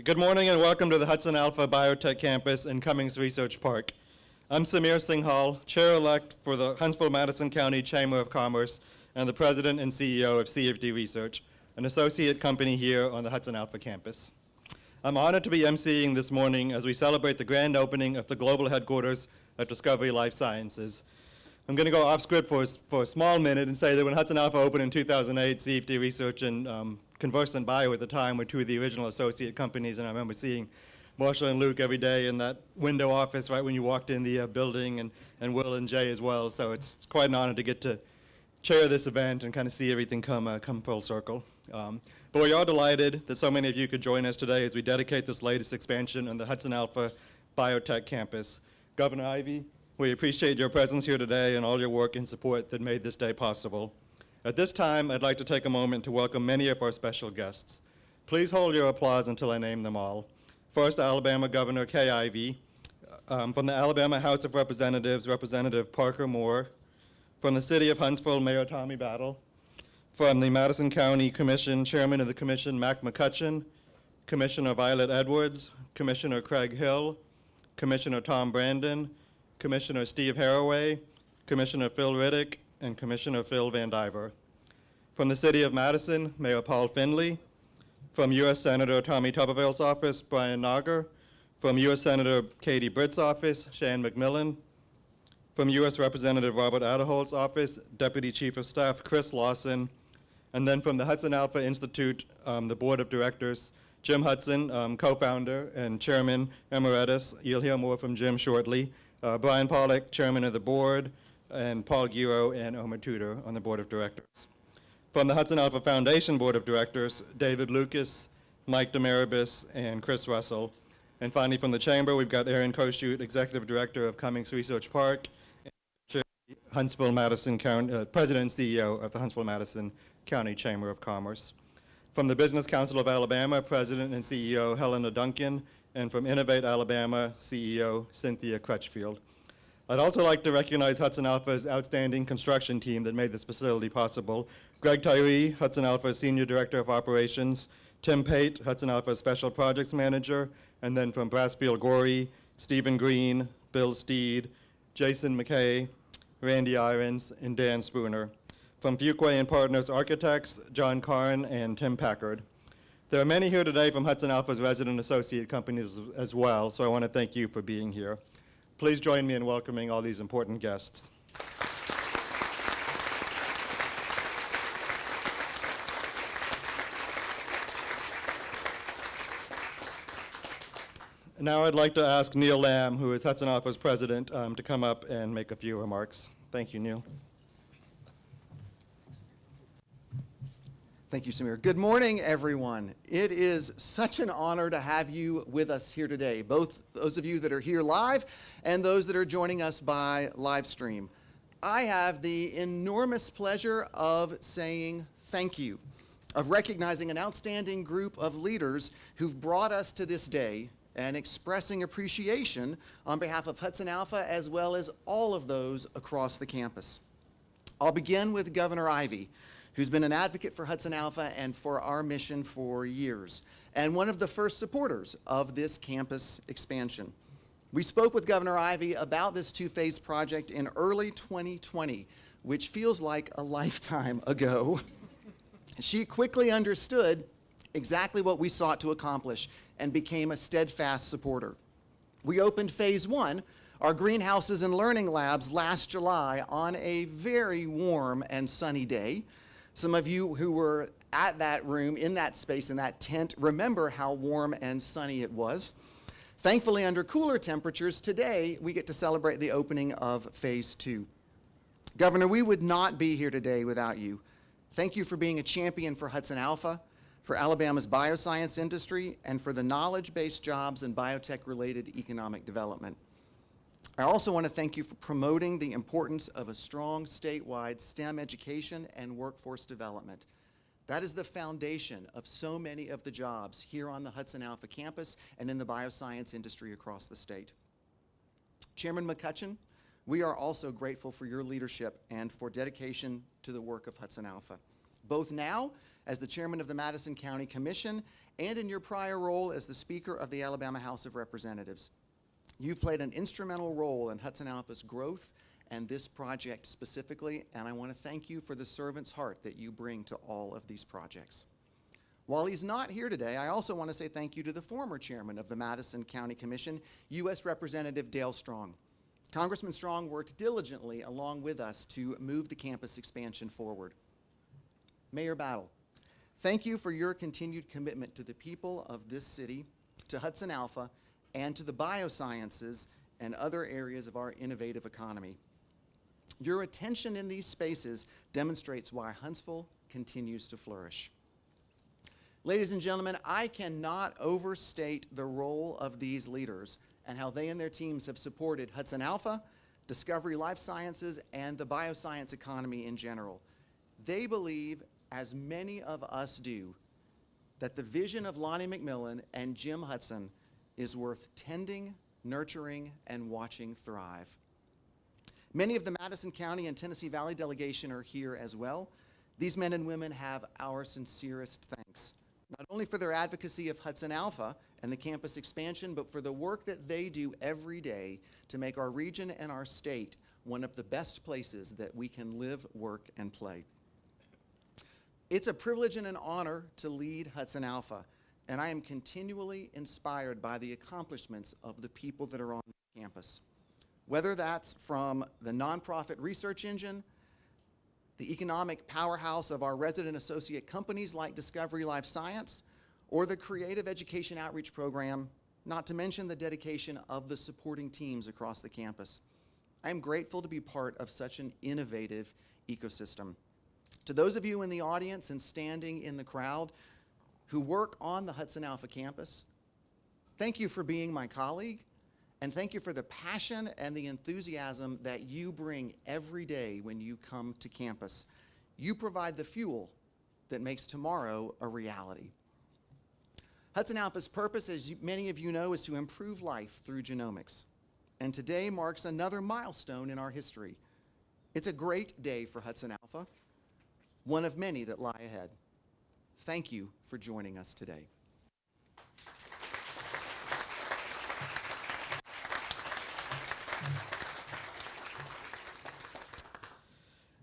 Good morning and welcome to the Hudson Alpha Biotech Campus in Cummings Research Park. I'm Samir Singhal, Chair-elect for the Huntsville-Madison County Chamber of Commerce and the President and CEO of CFD Research, an associate company here on the Hudson Alpha campus. I'm honored to be emceeing this morning as we celebrate the grand opening of the global headquarters of Discovery Life Sciences. I'm going to go off script for a small minute and say that when Hudson Alpha opened in 2008, CFD Research and Conversant Bio at the time were two of the original associate companies, and I remember seeing Marshall and Luke every day in that window office right when you walked in the building, and Will and Jay as well. So it's quite an honor to get to chair this event and kind of see everything come full circle. But we are delighted that so many of you could join us today as we dedicate this latest expansion on the Hudson Alpha Biotech Campus. Governor Ivey, we appreciate your presence here today and all your work and support that made this day possible. At this time, I'd like to take a moment to welcome many of our special guests. Please hold your applause until I name them all. First, Alabama Governor Kay Ivey. From the Alabama House of Representatives, Representative Parker Moore. From the City of Huntsville, Mayor Tommy Battle. From the Madison County Commission, Chairman of the Commission, Mack McCutchen. Commissioner Violet Edwards. Commissioner Craig Hill. Commissioner Tom Brandon. Commissioner Steve Haraway. Commissioner Phil Riddick, and Commissioner Phil Van Diver. From the City of Madison, Mayor Paul Finley. From U.S. Senator Tommy Tuberville's office, Brian Nagar. From U.S. Senator Katie Britt's office, Shan McMillan. From U.S. Representative Robert Aderholt's office, Deputy Chief of Staff Chris Lawson. And then from the Hudson Alpha Institute, the Board of Directors, Jim Hudson, co-founder and Chairman Emeritus. You'll hear more from Jim shortly. Brian Pollack, Chairman of the Board, and Paul Giro and Omer Tudor on the Board of Directors. From the Hudson Alpha Foundation Board of Directors, David Lucas, Mike Demaribus, and Chris Russell. And finally from the Chamber, we've got Aaron Koshut, Executive Director of Cummings Research Park, and Huntsville-Madison County, President and CEO of the Huntsville-Madison County Chamber of Commerce. From the Business Council of Alabama, President and CEO Helena Duncan, and from Innovate Alabama, CEO Cynthia Crutchfield. I'd also like to recognize Hudson Alpha's outstanding construction team that made this facility possible. Greg Tyree, Hudson Alpha's Senior Director of Operations, Tim Pate, Hudson Alpha's Special Projects Manager, and then from Brassfield Gorey, Stephen Green, Bill Steed, Jason McKay, Randy Irons, and Dan Spooner. From Fuquay and Partners Architects, John Karn and Tim Packard. There are many here today from Hudson Alpha's resident associate companies as well, so I want to thank you for being here. Please join me in welcoming all these important guests. Now I'd like to ask Neil Lamb, who is Hudson Alpha's president, to come up and make a few remarks. Thank you, Neil. Thank you, Samir. Good morning, everyone. It is such an honor to have you with us here today, both those of you that are here live and those that are joining us by live stream. I have the enormous pleasure of saying thank you, of recognizing an outstanding group of leaders who've brought us to this day and expressing appreciation on behalf of Hudson Alpha as well as all of those across the campus. I'll begin with Governor Ivey, who's been an advocate for Hudson Alpha and for our mission for years, and one of the first supporters of this campus expansion. We spoke with Governor Ivey about this two-phase project in early 2020, which feels like a lifetime ago. She quickly understood exactly what we sought to accomplish and became a steadfast supporter. We opened phase one, our greenhouses and learning labs, last July on a very warm and sunny day. Some of you who were at that room, in that space, in that tent, remember how warm and sunny it was. Thankfully, under cooler temperatures, today we get to celebrate the opening of phase two. Governor, we would not be here today without you. Thank you for being a champion for Hudson Alpha, for Alabama's bioscience industry, and for the knowledge-based jobs and biotech-related economic development. I also want to thank you for promoting the importance of a strong statewide STEM education and workforce development. That is the foundation of so many of the jobs here on the Hudson Alpha campus and in the bioscience industry across the state. Chairman McCutchen, we are also grateful for your leadership and for dedication to the work of Hudson Alpha, both now as the chairman of the Madison County Commission and in your prior role as the Speaker of the Alabama House of Representatives. You've played an instrumental role in Hudson Alpha's growth and this project specifically, and I want to thank you for the servant's heart that you bring to all of these projects. While he's not here today, I also want to say thank you to the former chairman of the Madison County Commission, U.S. Representative Dale Strong. Congressman Strong worked diligently along with us to move the campus expansion forward. Mayor Battle, thank you for your continued commitment to the people of this city, to Hudson Alpha, and to the biosciences and other areas of our innovative economy. Your attention in these spaces demonstrates why Huntsville continues to flourish. Ladies and gentlemen, I cannot overstate the role of these leaders and how they and their teams have supported Hudson Alpha, Discovery Life Sciences, and the bioscience economy in general. They believe, as many of us do, that the vision of Lonnie McMillan and Jim Hudson is worth tending, nurturing, and watching thrive. Many of the Madison County and Tennessee Valley delegation are here as well. These men and women have our sincerest thanks, not only for their advocacy of Hudson Alpha and the campus expansion, but for the work that they do every day to make our region and our state one of the best places that we can live, work, and play. It's a privilege and an honor to lead Hudson Alpha, and I am continually inspired by the accomplishments of the people that are on campus. Whether that's from the nonprofit research engine, the economic powerhouse of our resident associate companies like Discovery Life Science, or the creative education outreach program, not to mention the dedication of the supporting teams across the campus. I am grateful to be part of such an innovative ecosystem. To those of you in the audience and standing in the crowd who work on the Hudson Alpha campus, thank you for being my colleague, and thank you for the passion and the enthusiasm that you bring every day when you come to campus. You provide the fuel that makes tomorrow a reality. Hudson Alpha's purpose, as many of you know, is to improve life through genomics. And today marks another milestone in our history. It's a great day for Hudson Alpha, one of many that lie ahead. Thank you for joining us today.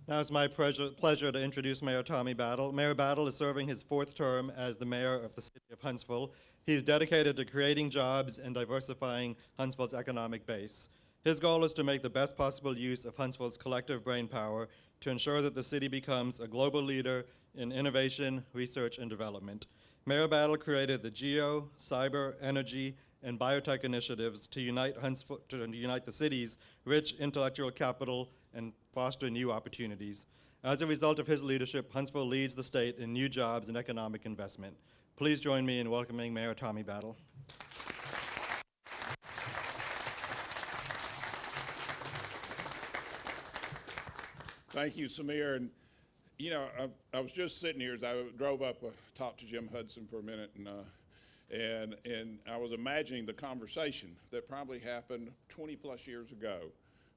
Now it's my pleasure to introduce Mayor Tommy Battle. Mayor Battle is serving his fourth term as the mayor of the city of Huntsville. He is dedicated to creating jobs and diversifying Huntsville's economic base. His goal is to make the best possible use of Huntsville's collective brainpower to ensure that the city becomes a global leader in innovation, research, and development. Mayor Battle created the Geo, Cyber, Energy, and Biotech initiatives to unite the city's rich intellectual capital and foster new opportunities. As a result of his leadership, Huntsville leads the state in new jobs and economic investment. Please join me in welcoming Mayor Tommy Battle. Thank you, Samir. And you know, I was just sitting here as I drove up, talked to Jim Hudson for a minute, and I was imagining the conversation that probably happened 20 plus years ago.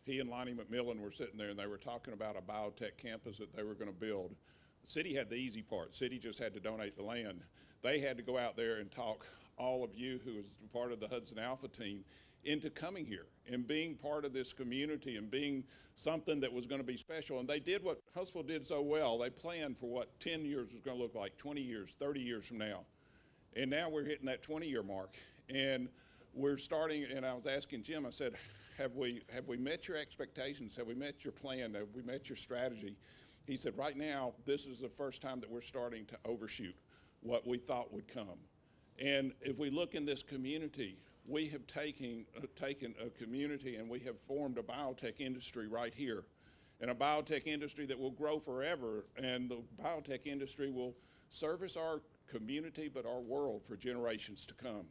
He and Lonnie McMillan were sitting there and they were talking about a biotech campus that they were going to build. The city had the easy part. The city just had to donate the land. They had to go out there and talk all of you who was part of the Hudson Alpha team into coming here and being part of this community and being something that was going to be special. And they did what Huntsville did so well. They planned for what 10 years was going to look like, 20 years, 30 years from now. And now we're hitting that 20-year mark. And we're starting, and I was asking Jim, I said, have we met your expectations? Have we met your plan? Have we met your strategy? He said, right now, this is the first time that we're starting to overshoot what we thought would come. And if we look in this community, we have taken a community and we have formed a biotech industry right here. And a biotech industry that will grow forever. And the biotech industry will service our community, but our world for generations to come.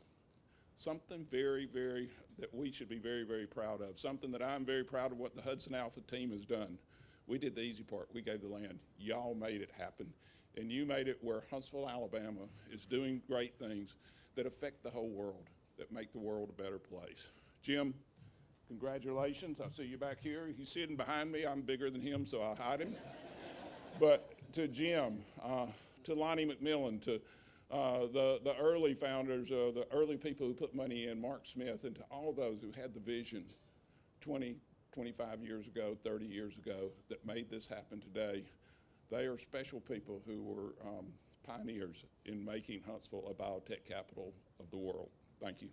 Something that we should be very, very proud of. Something that I'm very proud of what the Hudson Alpha team has done. We did the easy part. We gave the land. Y'all made it happen. And you made it where Huntsville, Alabama is doing great things that affect the whole world, that make the world a better place. Jim, congratulations. I see you back here. He's sitting behind me. I'm bigger than him, so I'll hide him. But to Jim, Lonnie McMillan, to the early founders, the early people who put money in, Mark Smith, and to all those who had the vision 20, 25 years ago, 30 years ago that made this happen today. They are special people who were pioneers in making Huntsville a biotech capital of the world. Thank you.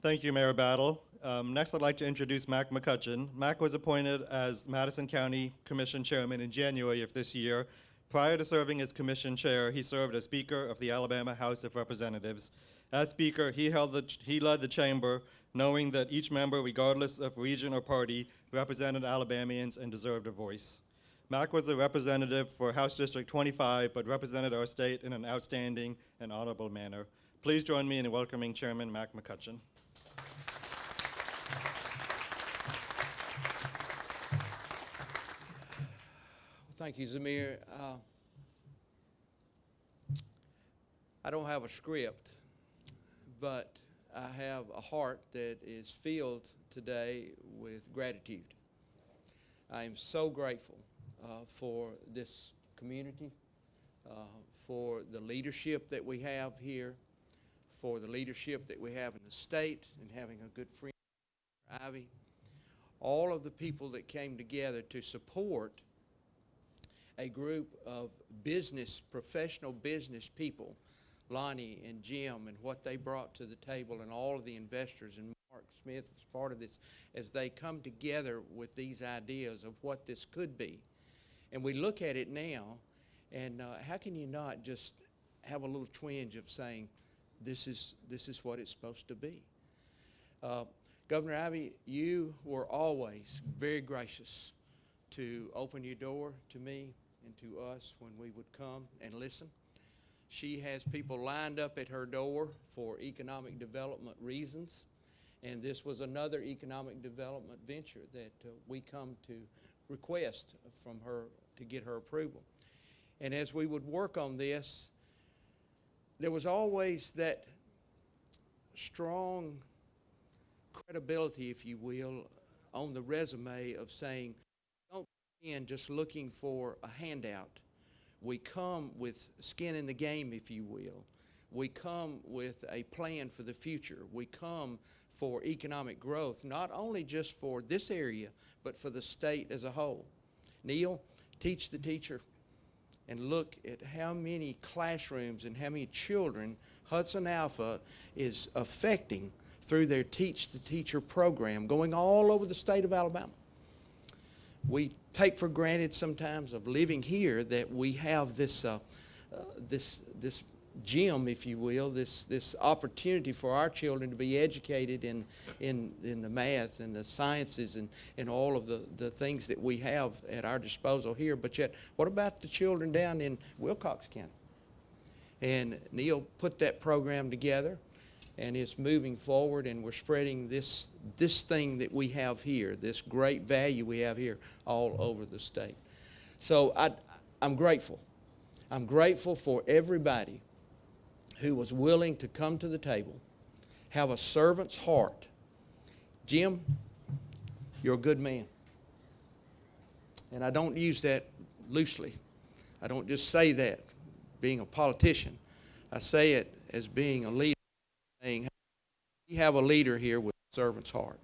Thank you, Mayor Battle. Next, I'd like to introduce Mack McCutchen. Mack was appointed as Madison County Commission Chairman in January of this year. Prior to serving as Commission Chair, he served as Speaker of the Alabama House of Representatives. As Speaker, he led the chamber, knowing that each member, regardless of region or party, represented Alabamians and deserved a voice. Mack was the representative for House District 25, but represented our state in an outstanding and honorable manner. Please join me in welcoming Chairman Mack McCutchen. Thank you, Zamir. I don't have a script, but I have a heart that is filled today with gratitude. I am so grateful for this community, for the leadership that we have here, for the leadership that we have in the state, and having a good friend, Ivy, all of the people that came together to support a group of professional business people, Lonnie and Jim, and what they brought to the table, and all of the investors, and Mark Smith was part of this, as they come together with these ideas of what this could be. And we look at it now, and how can you not just have a little twinge of saying, this is what it's supposed to be? Governor Ivy, you were always very gracious to open your door to me and to us when we would come and listen. She has people lined up at her door for economic development reasons, and this was another economic development venture that we come to request from her to get her approval. And as we would work on this, there was always that strong credibility, if you will, on the resume of saying, don't come in just looking for a handout. We come with skin in the game, if you will. We come with a plan for the future. We come for economic growth, not only just for this area, but for the state as a whole. Neil, teach the teacher, and look at how many classrooms and how many children Hudson Alpha is affecting through their Teach the Teacher program, going all over the state of Alabama. We take for granted sometimes of living here that we have this gym, if you will, this opportunity for our children to be educated in the math and the sciences and all of the things that we have at our disposal here. But yet, what about the children down in Wilcox County? And Neil put that program together, and it's moving forward, and we're spreading this thing that we have here, this great value we have here, all over the state. So I'm grateful. I'm grateful for everybody who was willing to come to the table, have a servant's heart. Jim, you're a good man. And I don't use that loosely. I don't just say that being a politician. I say it as being a leader, saying, hey, we have a leader here with a servant's heart.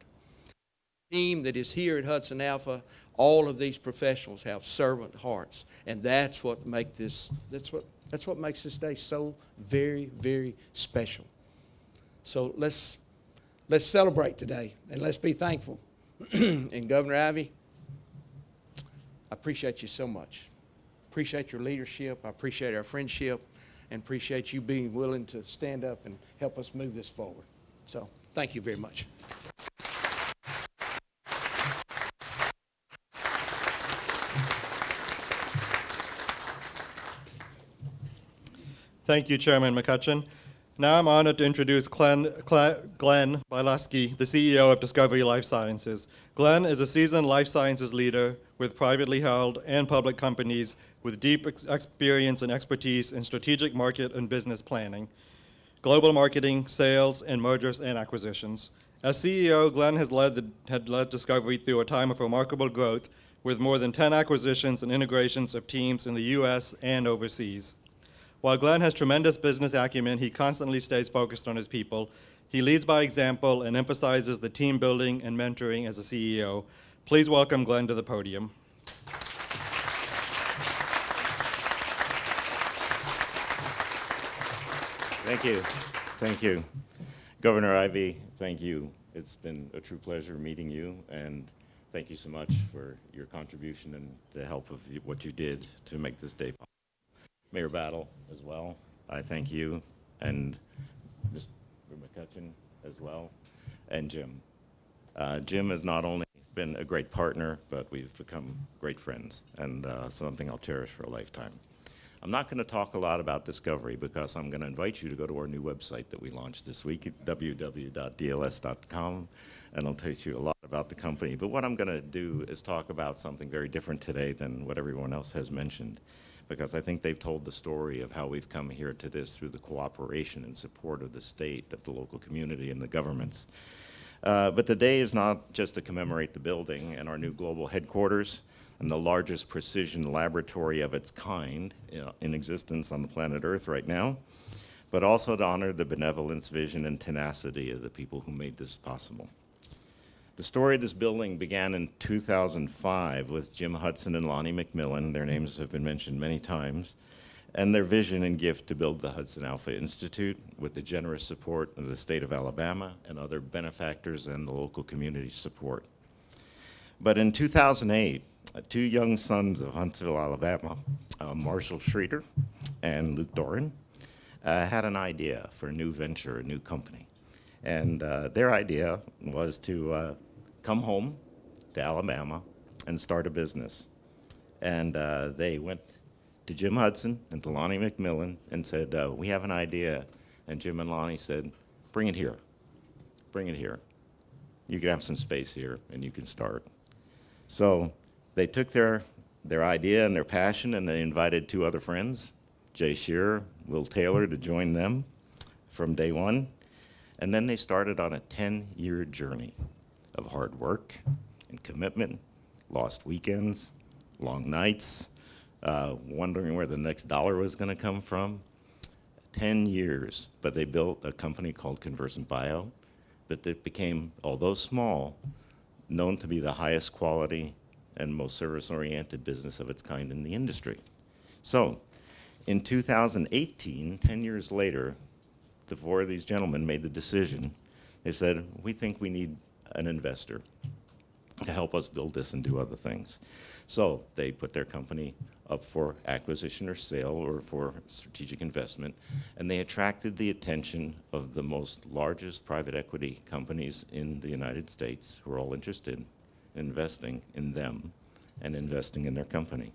The team that is here at Hudson Alpha, all of these professionals have servant hearts, and that's what makes this day so very, very special. So let's celebrate today, and let's be thankful. And Governor Ivy, I appreciate you so much. Appreciate your leadership. I appreciate our friendship, and appreciate you being willing to stand up and help us move this forward. So thank you very much. Thank you, Chairman McCutchen. Now I'm honored to introduce Glenn Baski, the CEO of Discovery Life Sciences. Glenn is a seasoned life sciences leader with privately held and public companies with deep experience and expertise in strategic market and business planning. global marketing, sales, and mergers and acquisitions. As CEO, Glenn had led Discovery through a time of remarkable growth with more than 10 acquisitions and integrations of teams in the U.S. and overseas. While Glenn has tremendous business acumen, he constantly stays focused on his people. He leads by example and emphasizes the team building and mentoring as a CEO. Please welcome Glenn to the podium. Thank you. Thank you. Governor Ivey, thank you. It's been a true pleasure meeting you, and thank you so much for your contribution and the help of what you did to make this day possible. Mayor Battle as well, I thank you, and Mr. McCutchen as well, and Jim. Jim has not only been a great partner, but we've become great friends, and something I'll cherish for a lifetime. I'm not going to talk a lot about Discovery because I'm going to invite you to go to our new website that we launched this week at www.dls.com, and I'll tell you a lot about the company. But what I'm going to do is talk about something very different today than what everyone else has mentioned, because I think they've told the story of how we've come here to this through the cooperation and support of the state, of the local community, and the governments. But the day is not just to commemorate the building and our new global headquarters, and the largest precision laboratory of its kind in existence on the planet Earth right now, but also to honor the benevolence, vision, and tenacity of the people who made this possible. The story of this building began in 2005 with Jim Hudson and Lonnie McMillan. Their names have been mentioned many times, and their vision and gift to build the Hudson Alpha Institute with the generous support of the state of Alabama and other benefactors and the local community support. But in 2008, two young sons of Huntsville, Alabama, Marshall Schroeder and Luke Doran, had an idea for a new venture, a new company. And their idea was to come home to Alabama and start a business. And they went to Jim Hudson and to Lonnie McMillan and said, we have an idea. And Jim and Lonnie said, bring it here. Bring it here. You can have some space here and you can start. So they took their idea and their passion, and they invited two other friends, Jay Shearer, Will Taylor, to join them from day one. And then they started on a 10-year journey of hard work and commitment, lost weekends, long nights, wondering where the next dollar was going to come from. 10 years, but they built a company called Conversant Bio that became, although small, known to be the highest quality and most service-oriented business of its kind in the industry. So, in 2018, 10 years later, the four of these gentlemen made the decision. They said, we think we need an investor to help us build this and do other things. So they put their company up for acquisition or sale or for strategic investment, and they attracted the attention of the most largest private equity companies in the United States who are all interested in investing in them and investing in their company.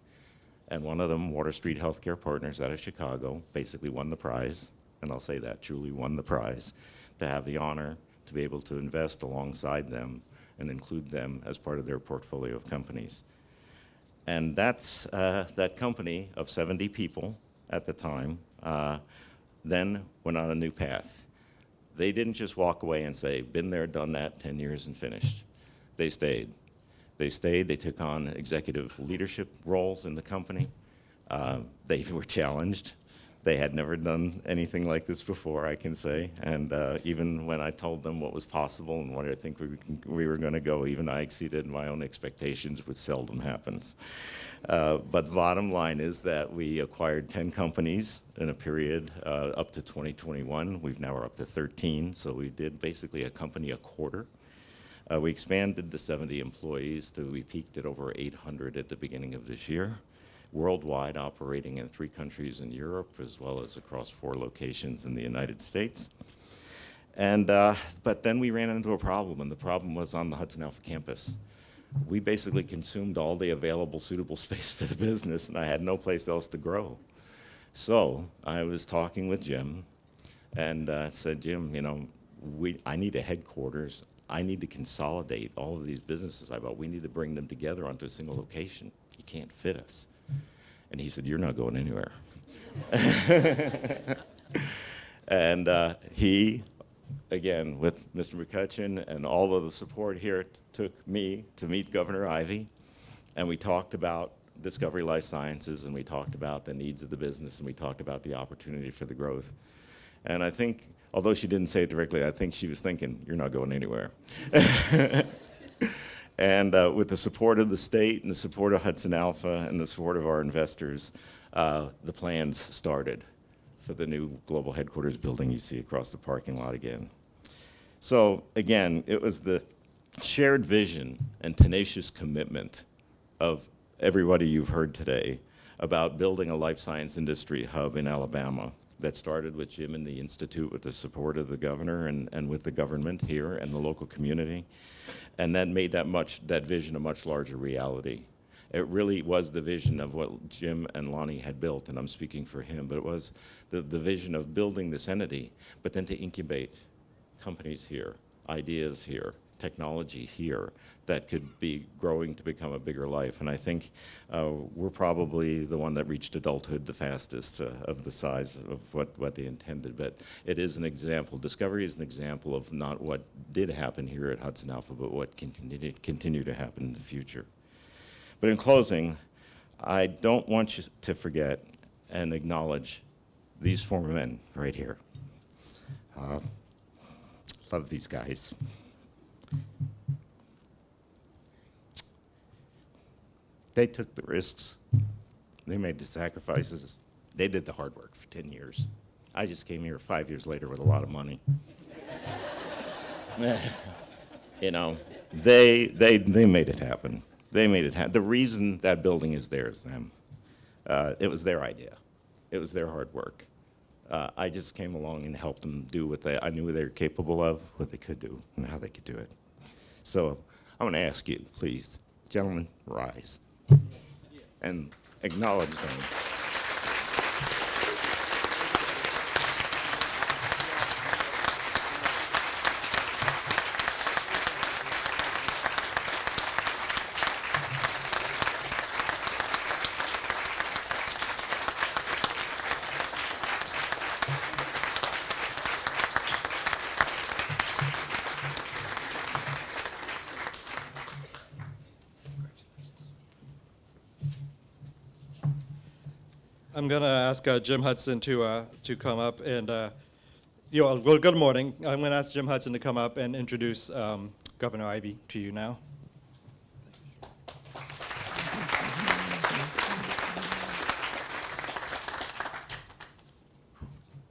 And one of them, Water Street Healthcare Partners out of Chicago, basically won the prize, and I'll say that, truly won the prize, to have the honor to be able to invest alongside them and include them as part of their portfolio of companies. And that's that company of 70 people at the time then went on a new path. They didn't just walk away and say, been there, done that, 10 years and finished. They stayed. They stayed, they took on executive leadership roles in the company. They were challenged. They had never done anything like this before, I can say. And even when I told them what was possible and where I think we were going to go, even I exceeded my own expectations, which seldom happens. But the bottom line is that we acquired 10 companies in a period up to 2021. We've now are up to 13, so we did basically a company a quarter. We expanded the 70 employees to, we peaked at over 800 at the beginning of this year. Worldwide, operating in 3 countries in Europe, as well as across 4 locations in the United States. And, but then we ran into a problem, and the problem was on the Hudson Alpha campus. We basically consumed all the available suitable space for the business, and I had no place else to grow. So I was talking with Jim, and said, Jim, you know, I need a headquarters. I need to consolidate all of these businesses I bought. We need to bring them together onto a single location. You can't fit us. And he said, you're not going anywhere. And he, again, with Mr. McCutchen and all of the support here, took me to meet Governor Ivey, and we talked about Discovery Life Sciences, and we talked about the needs of the business, and we talked about the opportunity for the growth. And I think, although she didn't say it directly, I think she was thinking, you're not going anywhere. And with the support of the state and the support of Hudson Alpha and the support of our investors, the plans started for the new global headquarters building you see across the parking lot again. So again, it was the shared vision and tenacious commitment of everybody you've heard today about building a life science industry hub in Alabama that started with Jim and the Institute with the support of the governor and with the government here and the local community. And that made that vision a much larger reality. It really was the vision of what Jim and Lonnie had built, and I'm speaking for him, but it was the vision of building this entity, but then to incubate companies here, ideas here, technology here that could be growing to become a bigger life. And I think we're probably the one that reached adulthood the fastest of the size of what they intended. But it is an example. Discovery is an example of not what did happen here at Hudson Alpha, but what can continue to happen in the future. But in closing, I don't want you to forget and acknowledge these former men right here. Love these guys. They took the risks. They made the sacrifices. They did the hard work for 10 years. I just came here 5 years later with a lot of money. You know, they made it happen. They made it happen. The reason that building is there is them. It was their idea. It was their hard work. I just came along and helped them do what I knew they were capable of, what they could do, and how they could do it. So I'm going to ask you, please, gentlemen, rise and acknowledge them. I'm going to ask Jim Hudson to come up and, well, good morning. I'm going to ask Jim Hudson to come up and introduce Governor Ivey to you now.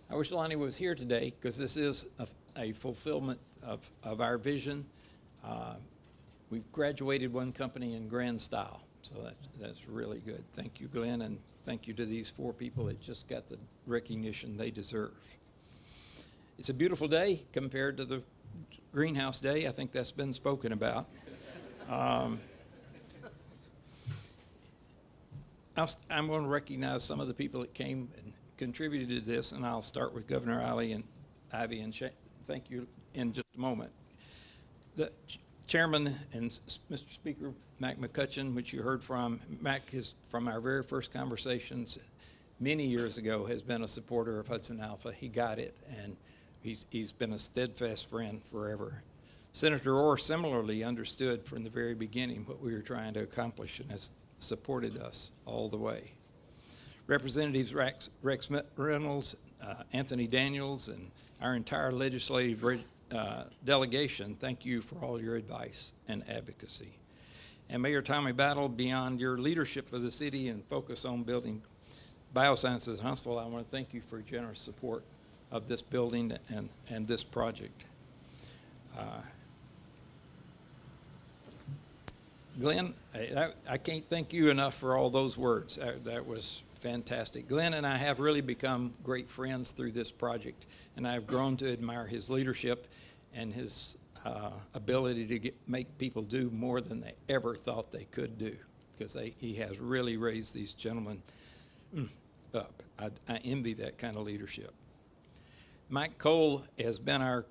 I wish Lonnie was here today because this is a fulfillment of our vision. We've graduated one company in grand style, so that's really good. Thank you, Glenn, and thank you to these four people that just got the recognition they deserve. It's a beautiful day compared to the greenhouse day. I think that's been spoken about. I'm going to recognize some of the people that came and contributed to this, and I'll start with Governor Ivey and thank you in just a moment. The Chairman and Mr. Speaker, Mack McCutchen, which you heard from. Mack is, from our very first conversations many years ago, has been a supporter of Hudson Alpha. He got it, and he's been a steadfast friend forever. Senator Orr similarly understood from the very beginning what we were trying to accomplish and has supported us all the way. Representatives Rex Reynolds, Anthony Daniels, and our entire legislative delegation, thank you for all your advice and advocacy. And Mayor Tommy Battle, beyond your leadership of the city and focus on building biosciences in Huntsville, I want to thank you for your generous support of this building and this project. Glenn, I can't thank you enough for all those words. That was fantastic. Glenn and I have really become great friends through this project, and I've grown to admire his leadership and his ability to make people do more than they ever thought they could do, because he has really raised these gentlemen up. I envy that kind of leadership. Mike Cole has been our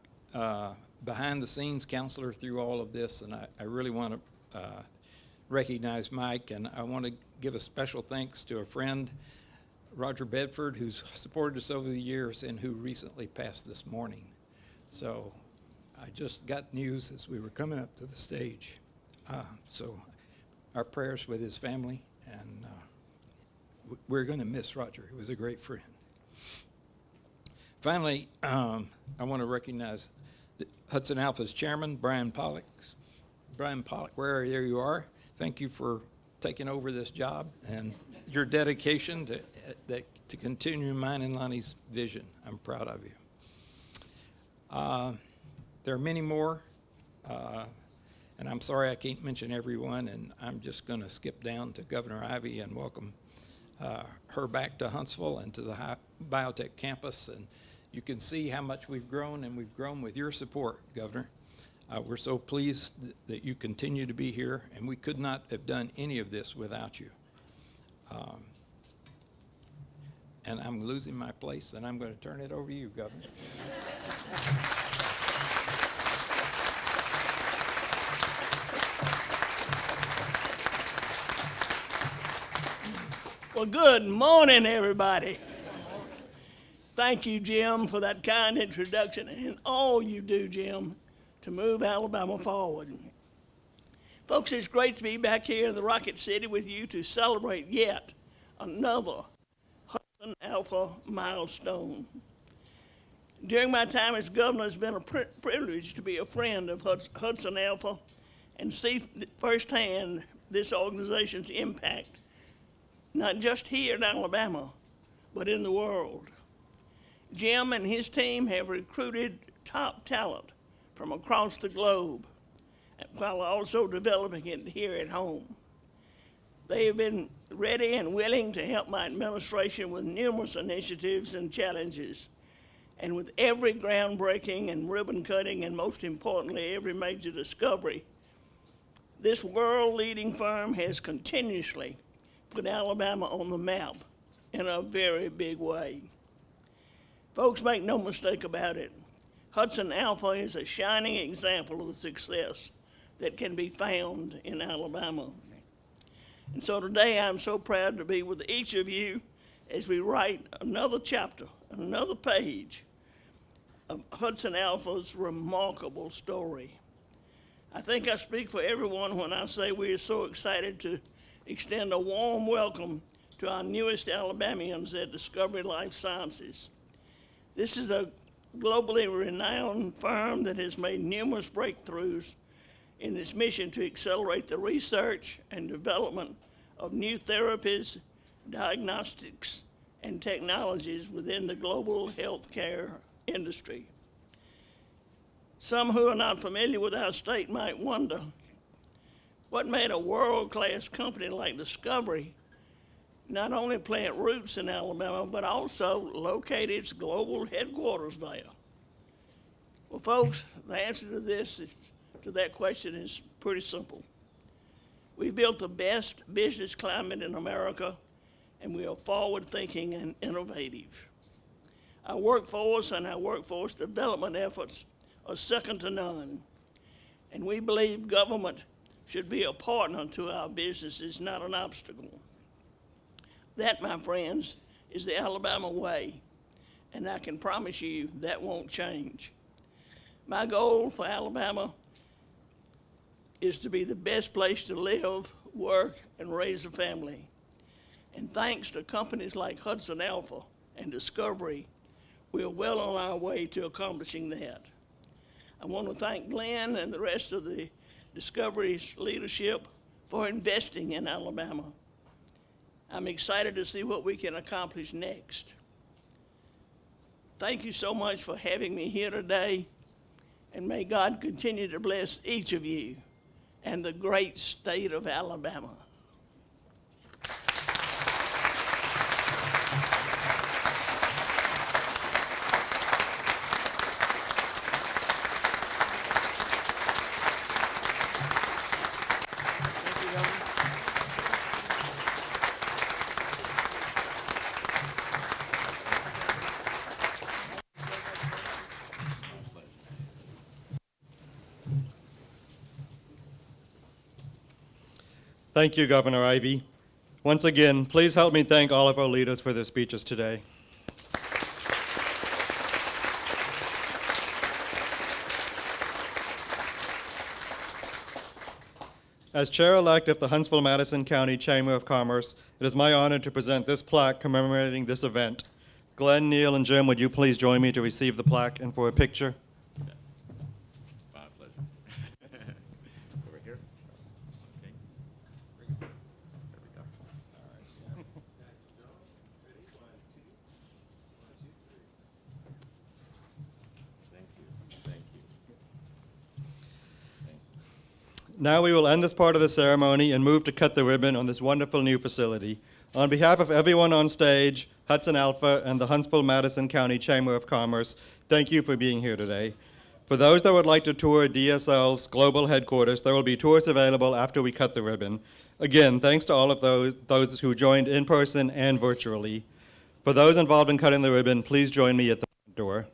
behind-the-scenes counselor through all of this, and I really want to recognize Mike, and I want to give a special thanks to a friend, Roger Bedford, who's supported us over the years and who recently passed this morning. So I just got news as we were coming up to the stage. So our prayers with his family, and we're going to miss Roger. He was a great friend. Finally, I want to recognize Hudson Alpha's chairman, Brian Pollock. Brian Pollock, where you are, thank you for taking over this job and your dedication to continue mine and Lonnie's vision. I'm proud of you. There are many more, and I'm sorry I can't mention everyone, and I'm just going to skip down to Governor Ivey and welcome her back to Huntsville and to the biotech campus. And you can see how much we've grown, and we've grown with your support, Governor. We're so pleased that you continue to be here, and we could not have done any of this without you. And I'm losing my place, and I'm going to turn it over to you, Governor. Well, good morning, everybody. Thank you, Jim, for that kind introduction and all you do, Jim, to move Alabama forward. Folks, it's great to be back here in the Rocket City with you to celebrate yet another Hudson Alpha milestone. During my time as governor, it's been a privilege to be a friend of Hudson Alpha and see firsthand this organization's impact, not just here in Alabama, but in the world. Jim and his team have recruited top talent from across the globe, while also developing it here at home. They have been ready and willing to help my administration with numerous initiatives and challenges, and with every groundbreaking and ribbon cutting, and most importantly, every major discovery, this world-leading firm has continuously put Alabama on the map in a very big way. Folks, make no mistake about it. Hudson Alpha is a shining example of the success that can be found in Alabama. And so today I'm so proud to be with each of you as we write another chapter, another page of Hudson Alpha's remarkable story. I think I speak for everyone when I say we are so excited to extend a warm welcome to our newest Alabamians at Discovery Life Sciences. This is a globally renowned firm that has made numerous breakthroughs in its mission to accelerate the research and development of new therapies, diagnostics, and technologies within the global healthcare industry. Some who are not familiar with our state might wonder, what made a world-class company like Discovery not only plant roots in Alabama, but also locate its global headquarters there? Well, folks, the answer to that question is pretty simple. We've built the best business climate in America, and we are forward-thinking and innovative. Our workforce and our workforce development efforts are second to none, and we believe government should be a partner to our businesses, not an obstacle. That, my friends, is the Alabama way, and I can promise you that won't change. My goal for Alabama is to be the best place to live, work, and raise a family. And thanks to companies like Hudson Alpha and Discovery, we are well on our way to accomplishing that. I want to thank Glenn and the rest of the Discovery's leadership for investing in Alabama. I'm excited to see what we can accomplish next. Thank you so much for having me here today, and may God continue to bless each of you and the great state of Alabama. Thank you, Governor Ivey. Once again, please help me thank all of our leaders for their speeches today. As Chair-elect of the Huntsville-Madison County Chamber of Commerce, it is my honor to present this plaque commemorating this event. Glenn, Neil, and Jim, would you please join me to receive the plaque and for a picture? My pleasure. Over here. Okay. There we go. Thank you. Thank you. Now we will end this part of the ceremony and move to cut the ribbon on this wonderful new facility. On behalf of everyone on stage, Hudson Alpha, and the Huntsville-Madison County Chamber of Commerce, thank you for being here today. For those that would like to tour DSL's global headquarters, there will be tours available after we cut the ribbon. Again, thanks to all of those who joined in person and virtually. For those involved in cutting the ribbon, please join me at the front door.